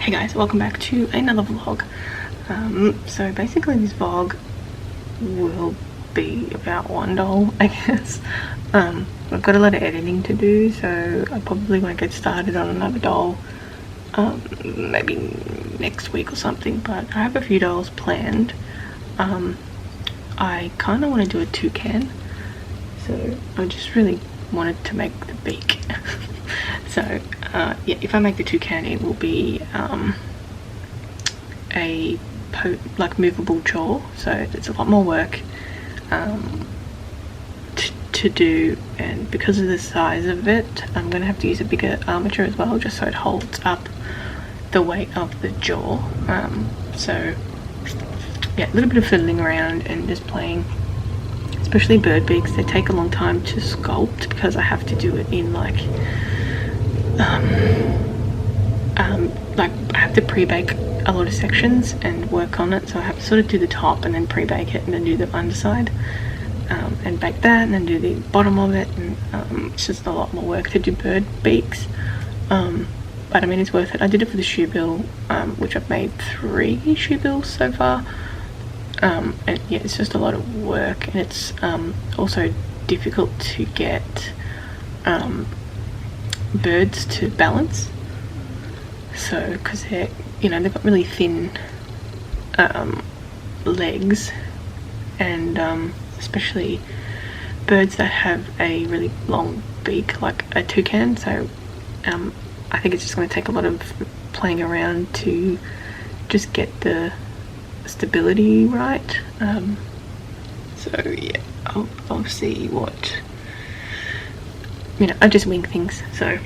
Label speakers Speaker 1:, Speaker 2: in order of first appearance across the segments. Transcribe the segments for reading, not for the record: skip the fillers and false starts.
Speaker 1: Hey guys, welcome back to another vlog. So basically this vlog will be about one doll, I guess. I've got a lot of editing to do, so I probably won't get started on another doll maybe next week or something, but I have a few dolls planned. I kind of want to do a toucan, so I just really wanted to make the beak. So yeah, if I make the toucan, it will be a movable jaw, so it's a lot more work to do, and because of the size of it I'm gonna have to use a bigger armature as well, just so it holds up the weight of the jaw. So yeah, a little bit of fiddling around and just playing. Especially bird beaks, they take a long time to sculpt because I have to do it in like I have to pre-bake a lot of sections and work on it, so I have to sort of do the top and then pre-bake it and then do the underside and bake that and then do the bottom of it, and it's just a lot more work to do bird beaks, but I mean it's worth it. I did it for the shoe bill, which I've made 3 shoe bills so far, and yeah, it's just a lot of work, and it's also difficult to get birds to balance, so because they're, you know, they've got really thin legs, and especially birds that have a really long beak like a toucan, so I think it's just going to take a lot of playing around to just get the stability right. So yeah, I'll see what, you know, I just wing things. So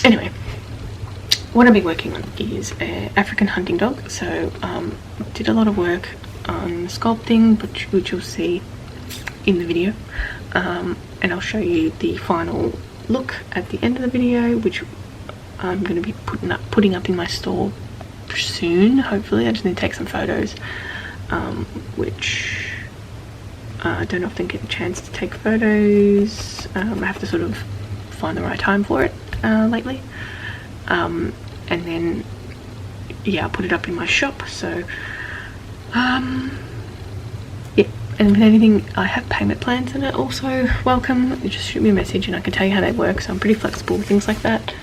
Speaker 1: anyway, what I'll be working on is an African hunting dog. So did a lot of work on sculpting, which you'll see in the video, and I'll show you the final look at the end of the video, which I'm going to be putting up in my store soon, hopefully. I just need to take some photos, which I don't often get a chance to take photos. I have to sort of find the right time for it lately, and then yeah, I'll put it up in my shop. So yeah, and if anything, I have payment plans that are also welcome. You just shoot me a message and I can tell you how they work, so I'm pretty flexible with things like that.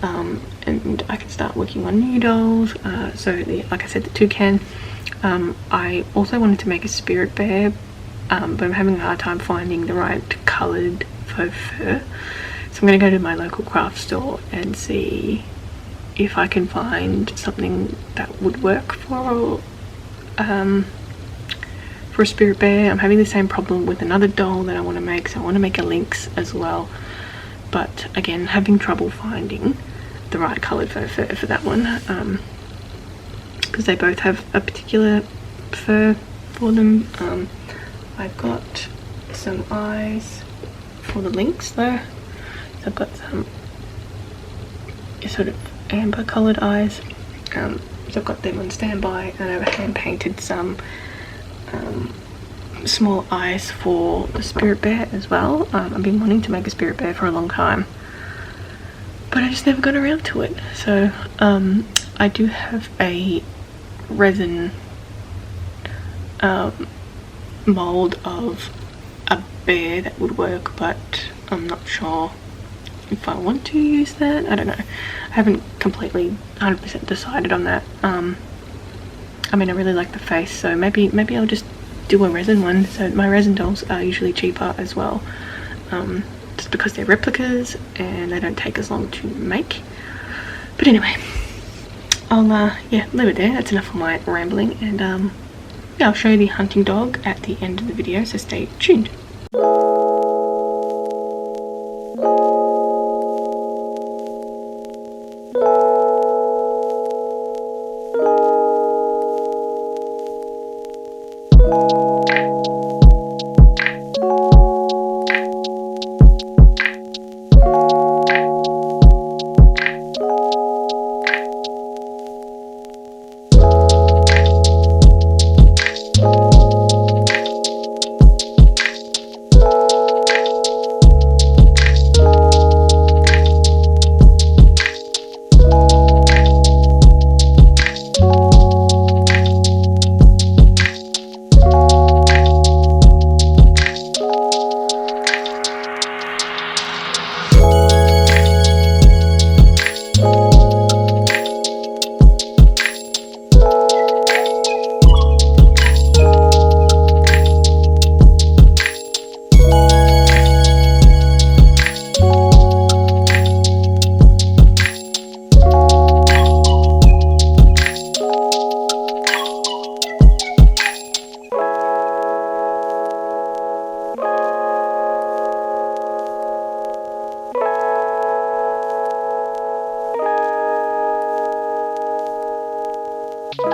Speaker 1: And I can start working on new dolls. So like I said, the toucan. I also wanted to make a spirit bear, but I'm having a hard time finding the right coloured faux fur. So I'm going to go to my local craft store and see if I can find something that would work for a spirit bear. I'm having the same problem with another doll that I want to make, so I want to make a lynx as well. But again, having trouble finding the right coloured faux fur for that one, because they both have a particular fur for them. I've got some eyes for the lynx though, so I've got some sort of amber coloured eyes, so I've got them on standby, and I've hand painted some small eyes for the spirit bear as well. I've been wanting to make a spirit bear for a long time, but I just never got around to it. So I do have a resin mold of a bear that would work, but I'm not sure if I want to use that. I don't know. I haven't completely 100% decided on that. I mean, I really like the face, so maybe I'll just do a resin one. So my resin dolls are usually cheaper as well, just because they're replicas and they don't take as long to make. But anyway, I'll yeah, leave it there. That's enough of my rambling, and yeah, I'll show you the hunting dog at the end of the video, so stay tuned. Hi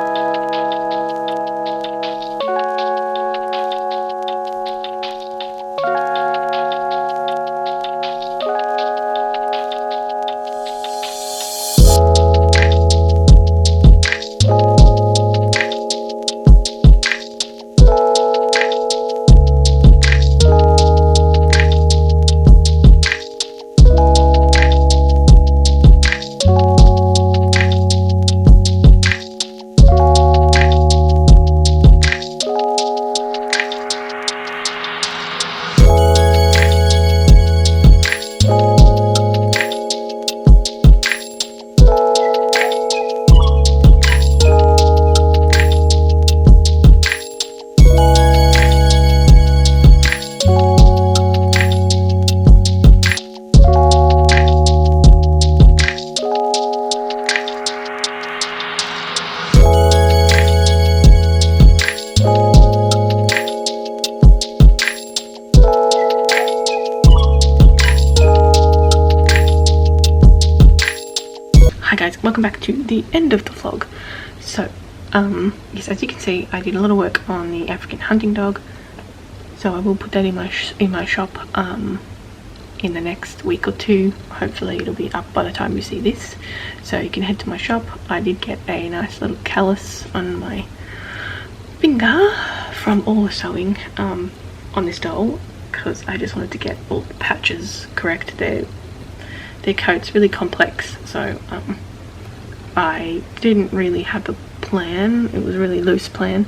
Speaker 1: guys, welcome back to the end of the vlog. So, yes, as you can see, I did a lot of work on the African hunting dog. So I will put that in my shop in the next week or two. Hopefully it'll be up by the time you see this. So you can head to my shop. I did get a nice little callus on my finger from all the sewing on this doll, because I just wanted to get all the patches correct. Their coat's really complex, so I didn't really have a plan. It was a really loose plan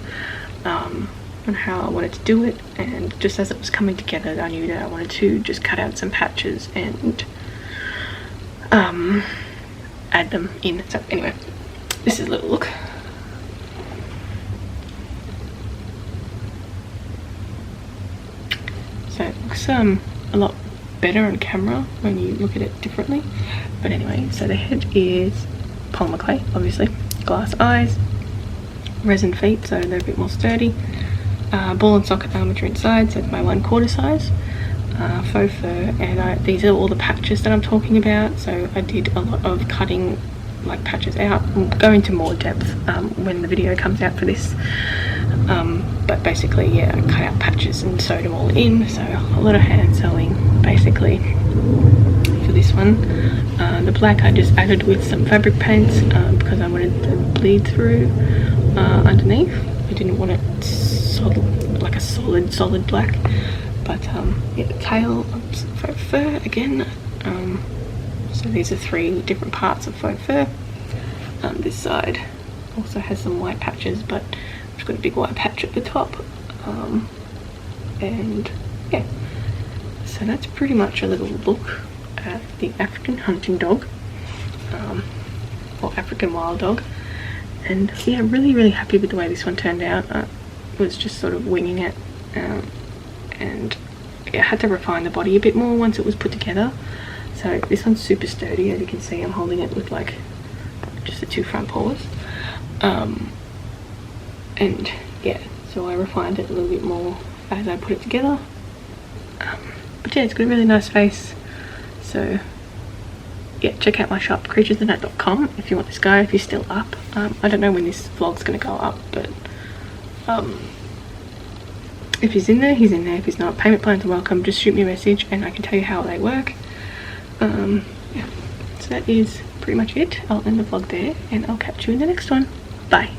Speaker 1: on how I wanted to do it, and just as it was coming together I knew that I wanted to just cut out some patches and add them in. So anyway, this is a little look. So it looks a lot better on camera when you look at it differently. But anyway, so the head is polymer clay, obviously, glass eyes, resin feet, so they're a bit more sturdy, ball and socket armature inside, so it's my 1/4 size, faux fur, and these are all the patches that I'm talking about. So I did a lot of cutting like patches out. We'll go into more depth when the video comes out for this, but basically, yeah, I cut out patches and sewed them all in. So a lot of hand sewing basically for this one. The black I just added with some fabric paints because I wanted to bleed through underneath. I didn't want it solid, like a solid black. But yeah, the tail of faux fur again. So these are 3 different parts of faux fur. This side also has some white patches, but I've got a big white patch at the top. And yeah, so that's pretty much a little look at the African hunting dog, or African wild dog. And yeah, really happy with the way this one turned out. I was just sort of winging it, and yeah, I had to refine the body a bit more once it was put together. So this one's super sturdy, as you can see. I'm holding it with like just the 2 front paws, and yeah, so I refined it a little bit more as I put it together. But yeah, it's got a really nice face. So yeah, check out my shop, creaturesandthat.com, if you want this guy, if he's still up. I don't know when this vlog's gonna go up, but if he's in there, he's in there. If he's not, payment plans are welcome. Just shoot me a message and I can tell you how they work. Yeah, so that is pretty much it. I'll end the vlog there and I'll catch you in the next one. Bye.